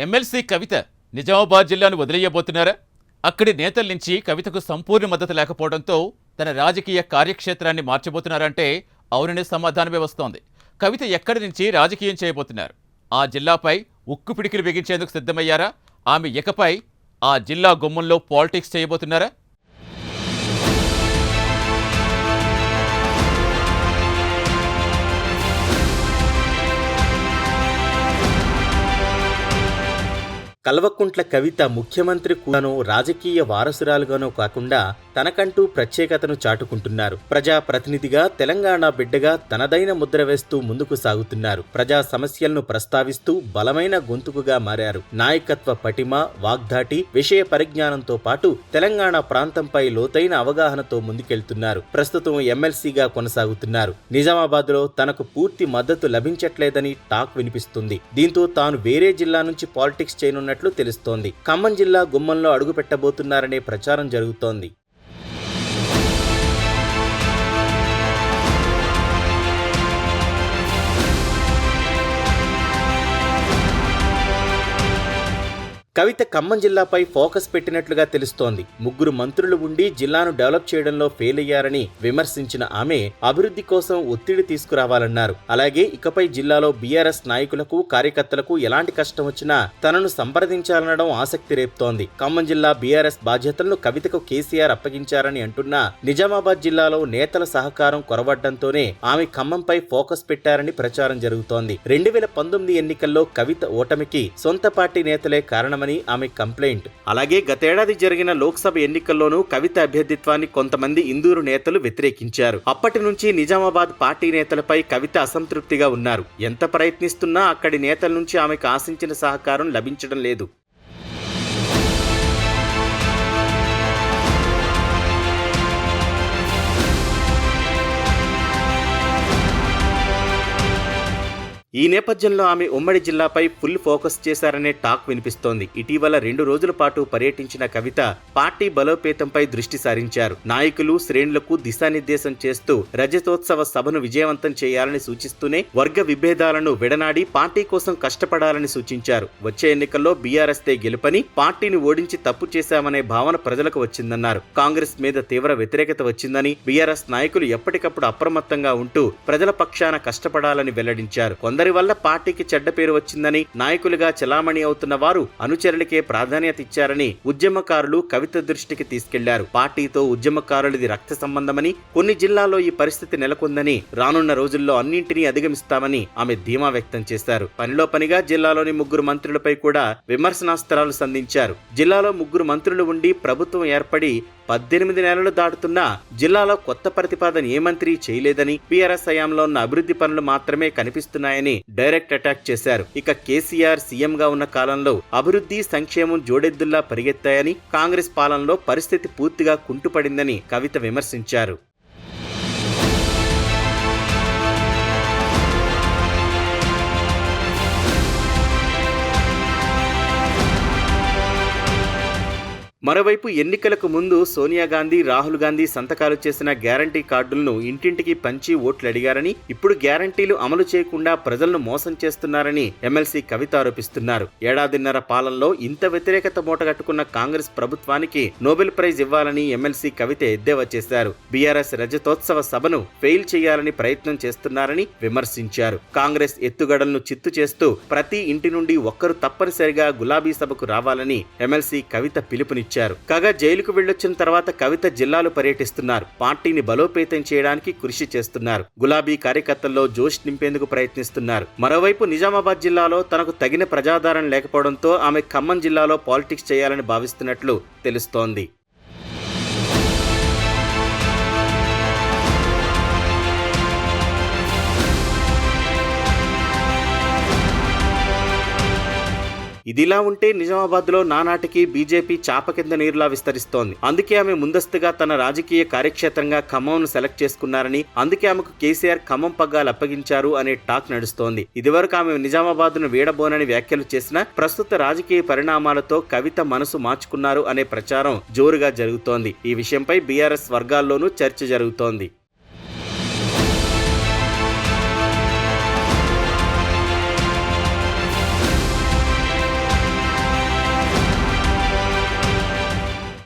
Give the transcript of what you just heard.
MLC కవిత నిజామాబాద్ జిల్లాను వదిలేయబోతున్నారా? అక్కడి నేతల నుంచి కవితకు సంపూర్ణ మద్దతు లేకపోవడంతో తన రాజకీయ కార్యక్షేత్రాన్ని మార్చబోతున్నారంటే అవుననే సమాధానమే వస్తోంది. కవిత ఎక్కడి నుంచి రాజకీయం చేయబోతున్నారు? ఆ జిల్లాపై ఉక్కు పిడికిలు బిగించేందుకు సిద్ధమయ్యారా? ఆమె ఇకపై ఆ జిల్లా గుమ్మంలో పాలిటిక్స్ చేయబోతున్నారా? కల్వకుంట్ల కవిత ముఖ్యమంత్రి కూడానో రాజకీయ వారసురాలుగానో కాకుండా తనకంటూ ప్రత్యేకతను చాటుకుంటున్నారు. ప్రజా ప్రతినిధిగా తెలంగాణ బిడ్డగా తనదైన ముద్ర వేస్తూ ముందుకు సాగుతున్నారు. ప్రజా సమస్యలను ప్రస్తావిస్తూ బలమైన గొంతుకుగా మారారు. నాయకత్వ పటిమ, వాగ్దాటి, విషయ పరిజ్ఞానంతో పాటు తెలంగాణ ప్రాంతంపై లోతైన అవగాహనతో ముందుకెళ్తున్నారు. ప్రస్తుతం ఎమ్మెల్సీగా కొనసాగుతున్నారు. నిజామాబాద్ లో తనకు పూర్తి మద్దతు లభించట్లేదని టాక్ వినిపిస్తుంది. దీంతో తాను వేరే జిల్లా నుంచి పాలిటిక్స్ చేయనున్నట్లు తెలుస్తోంది. ఖమ్మం జిల్లా గుమ్మంలో అడుగు పెట్టబోతున్నారనే ప్రచారం జరుగుతోంది. కవిత ఖమ్మం జిల్లాపై ఫోకస్ పెట్టినట్లుగా తెలుస్తోంది. ముగ్గురు మంత్రులు ఉండి జిల్లాను డెవలప్ చేయడంలో ఫెయిల్ అయ్యారని విమర్శించిన ఆమె అభివృద్ధి కోసం ఒత్తిడి తీసుకురావాలన్నారు. అలాగే ఇకపై జిల్లాలో బీఆర్ఎస్ నాయకులకు, కార్యకర్తలకు ఎలాంటి కష్టం వచ్చినా తనను సంప్రదించాలనడం ఆసక్తి రేపుతోంది. ఖమ్మం జిల్లా బీఆర్ఎస్ బాధ్యతలను కవితకు కేసీఆర్ అప్పగించారని అంటున్నా నిజామాబాద్ జిల్లాలో నేతల సహకారం కొరవడంతోనే ఆమె ఖమ్మంపై ఫోకస్ పెట్టారని ప్రచారం జరుగుతోంది. 2019 ఎన్నికల్లో కవిత ఓటమికి సొంత పార్టీ నేతలే కారణమని ఆమె కంప్లైంట్. అలాగే గతేడాది జరిగిన లోక్సభ ఎన్నికల్లోనూ కవిత అభ్యర్థిత్వాన్ని కొంతమంది ఇందూరు నేతలు వ్యతిరేకించారు. అప్పటి నుంచి నిజామాబాద్ పార్టీ నేతలపై కవిత అసంతృప్తిగా ఉన్నారు. ఎంత ప్రయత్నిస్తున్నా అక్కడి నేతల నుంచి ఆమెకు ఆశించిన సహకారం లభించడం లేదు. ఈ నేపథ్యంలో ఆమె ఉమ్మడి జిల్లాపై ఫుల్ ఫోకస్ చేశారనే టాక్ వినిపిస్తోంది. ఇటీవల 2 రోజుల పాటు పర్యటించిన కవిత పార్టీ బలోపేతంపై దృష్టి సారించారు. నాయకులు, శ్రేణులకు దిశానిర్దేశం చేస్తూ రజతోత్సవ సభను విజయవంతం చేయాలని సూచిస్తూనే వర్గ విభేదాలను విడనాడి పార్టీ కోసం కష్టపడాలని సూచించారు. వచ్చే ఎన్నికల్లో బీఆర్ఎస్ తే గెలుపని, పార్టీని ఓడించి తప్పు చేశామనే భావన ప్రజలకు వచ్చిందన్నారు. కాంగ్రెస్ మీద తీవ్ర వ్యతిరేకత వచ్చిందని, బీఆర్ఎస్ నాయకులు ఎప్పటికప్పుడు అప్రమత్తంగా ఉంటూ ప్రజల పక్షాన కష్టపడాలని వెల్లడించారు. కొందరి వల్ల పార్టీకి చెడ్డ పేరు వచ్చిందని, నాయకులుగా చెలామణి అవుతున్న వారు అనుచరులకే ప్రాధాన్యత ఇచ్చారని ఉద్యమకారులు కవిత దృష్టికి తీసుకెళ్లారు. పార్టీతో ఉద్యమకారులది రక్త సంబంధమని, కొన్ని జిల్లాల్లో ఈ పరిస్థితి నెలకొందని, రానున్న రోజుల్లో అన్నింటినీ అధిగమిస్తామని ఆమె ధీమా వ్యక్తం చేశారు. పనిలో పనిగా జిల్లాలోని 3 మంత్రులపై కూడా విమర్శనాస్త్రాలు సంధించారు. జిల్లాలో 3 మంత్రులు ఉండి ప్రభుత్వం ఏర్పడి 18 నెలలు దాటుతున్నా జిల్లాలో కొత్త ప్రతిపాదన ఏ మంత్రి చేయలేదని, బీఆర్ఎస్ హయాంలో ఉన్న అభివృద్ధి పనులు మాత్రమే కనిపిస్తున్నాయని డైరెక్ట్ అటాక్ చేశారు. ఇక కేసీఆర్ సీఎంగా ఉన్న కాలంలో అభివృద్ధి, సంక్షేమం జోడెద్దుల్లా పరిగెత్తాయని, కాంగ్రెస్ పాలనలో పరిస్థితి పూర్తిగా కుంటుపడిందని కవిత విమర్శించారు. మరోవైపు ఎన్నికలకు ముందు సోనియా గాంధీ, రాహుల్ గాంధీ సంతకాలు చేసిన గ్యారంటీ కార్డులను ఇంటింటికి పంచి ఓట్లు అడిగారని, ఇప్పుడు గ్యారంటీలు అమలు చేయకుండా ప్రజలను మోసం చేస్తున్నారని ఎమ్మెల్సీ కవిత ఆరోపిస్తున్నారు. ఏడాదిన్నర పాలనలో ఇంత వ్యతిరేకత మూటగట్టుకున్న కాంగ్రెస్ ప్రభుత్వానికి నోబెల్ ప్రైజ్ ఇవ్వాలని ఎమ్మెల్సీ కవిత ఎద్దేవా చేశారు. బీఆర్ఎస్ రజతోత్సవ సభను ఫెయిల్ చేయాలని ప్రయత్నం చేస్తున్నారని విమర్శించారు. కాంగ్రెస్ ఎత్తుగడలను చిత్తు చేస్తూ ప్రతి ఇంటి నుండి ఒక్కరు తప్పనిసరిగా గులాబీ సభకు రావాలని ఎమ్మెల్సీ కవిత పిలుపునిచ్చారు. కాగా జైలుకు వెళ్లొచ్చిన తర్వాత కవిత జిల్లాలు పర్యటిస్తున్నారు. పార్టీని బలోపేతం చేయడానికి కృషి చేస్తున్నారు. గులాబీ కార్యకర్తల్లో జోష్ నింపేందుకు ప్రయత్నిస్తున్నారు. మరోవైపు నిజామాబాద్ జిల్లాలో తనకు తగిన ప్రజాదరణ లేకపోవడంతో ఆమె ఖమ్మం జిల్లాలో పాలిటిక్స్ చేయాలని భావిస్తున్నట్లు తెలుస్తోంది. ఇదిలా ఉంటే నిజామాబాద్లో నానాటికి బీజేపీ చాప కింద నీరులా విస్తరిస్తోంది. అందుకే ఆమె ముందస్తుగా తన రాజకీయ కార్యక్షేత్రంగా ఖమ్మంను సెలెక్ట్ చేసుకున్నారని, అందుకే ఆమెకు కేసీఆర్ ఖమ్మం పగ్గాలు అప్పగించారు అనే టాక్ నడుస్తోంది. ఇదివరకు ఆమె నిజామాబాద్ను వీడబోనని వ్యాఖ్యలు చేసిన ప్రస్తుత రాజకీయ పరిణామాలతో కవిత మనసు మార్చుకున్నారు అనే ప్రచారం జోరుగా జరుగుతోంది. ఈ విషయంపై బీఆర్ఎస్ వర్గాల్లోనూ చర్చ జరుగుతోంది.